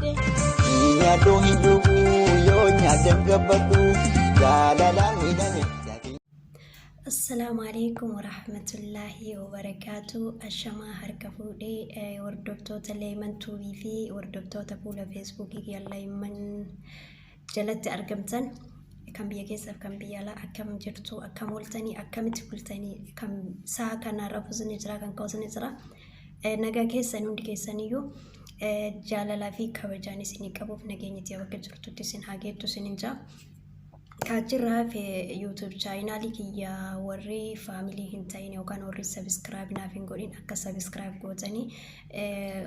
fide nyaadhu hidhugu yoo nyaadan gabbadhu jaalala midhame. Assalamu alaikum warahmatullahi wabarakatuh. Ashama harka fuudhee hordoftoota Leeman TV fi hordoftoota fuula Facebook yalla imman jalatti argamtan kan biyya keessaaf kan biyya alaa akkam jirtu akkam oltanii akkamitti bultanii kam saa kana rafusni jira kan kausni jira nagaa keessan hundi keessaniyyuu jaalalaa fi kabajaan isinii qabuuf nageenyatti bakka jirtutti isin hageettu isin injaa. Kajirraa fi YouTube channel kiyya warri family hin ta'in yookaan warri subscribe naaf hin godhin akka subscribe gootanii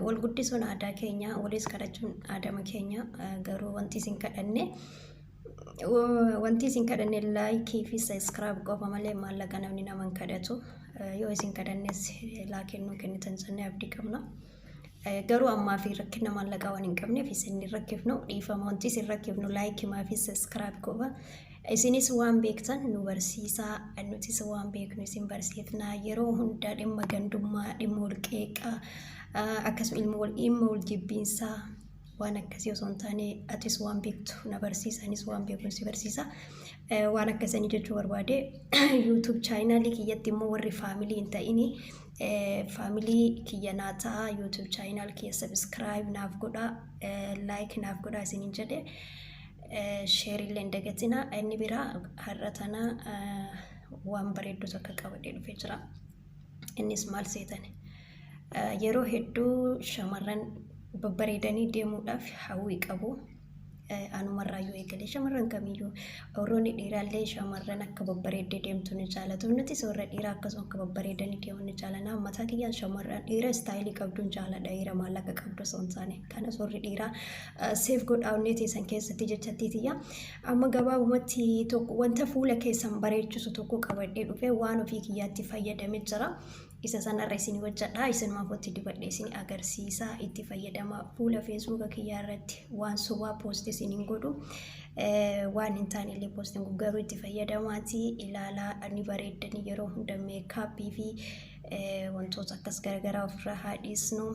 wal guddisuun aadaa keenya walis kadhachuun aadama keenya garuu wanti isin kadhanne like fi subscribe qofa malee maallaqa namni nama hin kadhatu yoo isin kadhannes laakiin nu kennitan jennee abdii qabna. Garuu ammaa fi rakkina maallaqa waan hin qabneef isin rakkifnu dhiifama wanti isin rakkifnu like maa fi subscribe qofa isinis waan beektan nu barsiisaa nutis waan beeknu isin barsiifna yeroo hunda dhimma gandummaa dhimma walqeeqaa akkasuma dhimma waljibbiinsaa waan akkasii osoo hin taane atis waan beektu na barsiisanis waan beeknu si barsiisa waan akkasanii jechuu barbaade YouTube channel kiyyatti immoo warri family hin ta'ini family kiyya naa ta'a YouTube channel kiyya subscribe naaf godha like naaf godha isinin jedhe share illee dagatina inni biraa har'a tana waan bareedduu tokko qabadhee dhufee jira innis maal seetan yeroo hedduu shamarran babbareedanii deemuudhaaf hawwii qabu anumarraa yoo eegale shamarran kamiyyuu warroonni dhiiraallee shamarran akka babbareeddee deemtu ni jaalatu nutis warra dhiiraa akkasuma akka babbareedanii deemu ni jaalana mataa kiyyaan shamarran dhiira istaayilii qabduun jaaladha dhiira maallaqa qabdu osoo hin taane kanas warri dhiiraa seef godhaawwannee teessan keessatti jechattiitiyya amma gabaabumatti tokko wanta fuula keessan bareechisu tokko qabadhee dhufee waan ofii kiyyaatti fayyadamee jira. Isa sanarra isin wajjadha isin maafotti dibadhe isin agarsiisa itti fayyadama fuula Facebook kiyya irratti waan sobaa post isin hin godhu waan hin taane illee post hin garuu itti fayyadamaati ilaalaa ani bareedani yeroo hunda makeup fi wantoota akkas garagaraa ofirraa haadhiisnu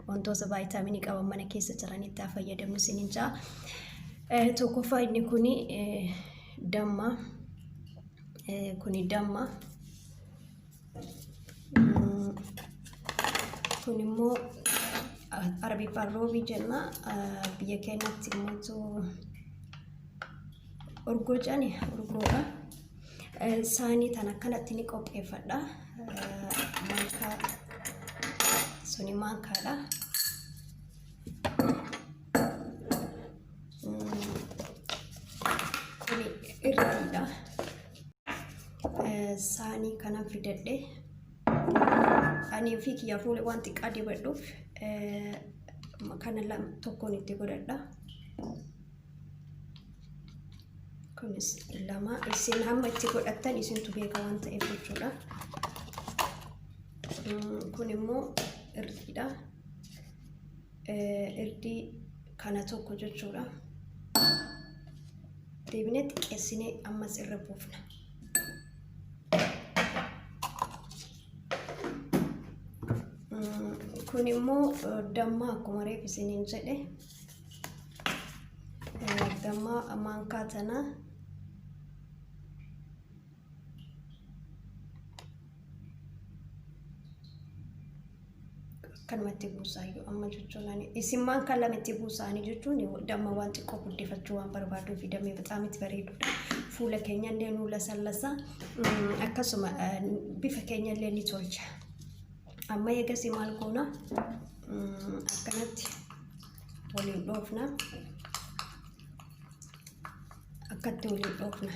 wantoota viitaminii qaban mana keessa jiran itti fayyadamnu isin hin jaa tokkoffaa inni kuni damma kun immoo arabii parroobii jenna biyya keenyatti immoo urgoo jedhani urgoodha saanii tan akkanatti ni qopheeffadha maankaa suni maankaadha kun irriidha saanii kana fidadhe ani fi kiyya fuula waan xiqqaa dibadhuuf kana tokkoon itti godhadha kunis lama isin hamma itti godhattan isintu beeka waan ta'eef jechuudha kun immoo irdiidha irdii kana tokko jechuudha deebinee xiqqeessinee ammas irra buufna kun immoo damma akkuma reef isiniin jedhe damma maankaa tana kanumatti buusaayyuu amma jechuun isin maankaa lamatti buusaanii jechuun damma waan xiqqoo guddifachuu waan barbaaduu fi damee bixaamitti bareedudha fuula keenya illee nu lasallasa akkasuma bifa keenya illee ni tolcha amma eegasi maal goona akkanatti waliin dhoofna akkatti waliin dhoofna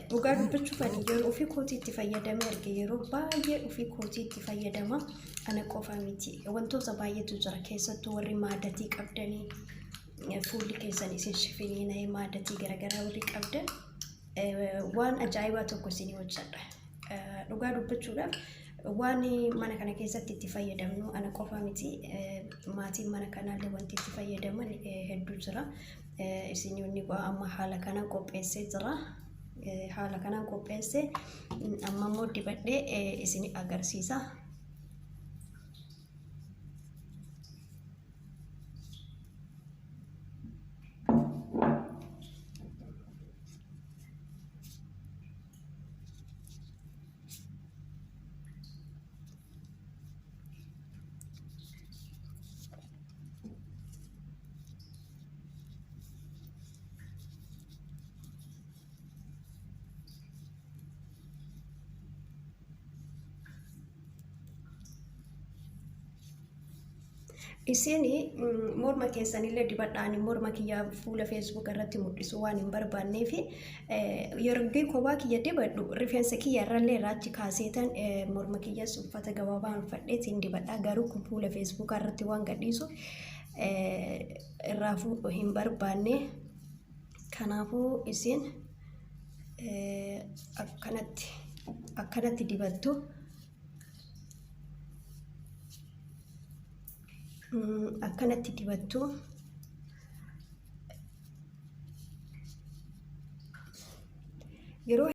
dhugaa dubbachuuf ani yeroo ofii kootii itti fayyadame arge yeroo baay'ee ofii kootii itti fayyadama ana qofa miti wantoota baay'eetu jira keessattuu warri maadatii qabdanii fuulli keessan isin shifiniinaa maadatii garagaraa warri qabdan waan ajaa'ibaa tokko isin hojjedha dhugaa dubbachuudhaaf waan mana kana keessatti itti fayyadamnu ana qofa miti maatiin mana kanaallee wanti itti fayyadaman hedduu jira isinni amma haala kana qopheessee jira haala kana qopheessee amma immoo dibadhee isin agarsiisa Isiin morma keessanillee dibadhaan morma kiyyaa fuula Facebook irratti mul'isu waan hin barbaanneef yeroo kophaa kiyya dibadhu rifeensa kiyya irrallee irraachi kaaseetan morma kiyyas uffata gabaabaa uffadheetiin dibadhaa garuu kun fuula Facebook irratti waan gadhiisu irraafuu hin barbaanne kanaafuu isiin akkanatti dibattu. Akkanatti dibattu yeroo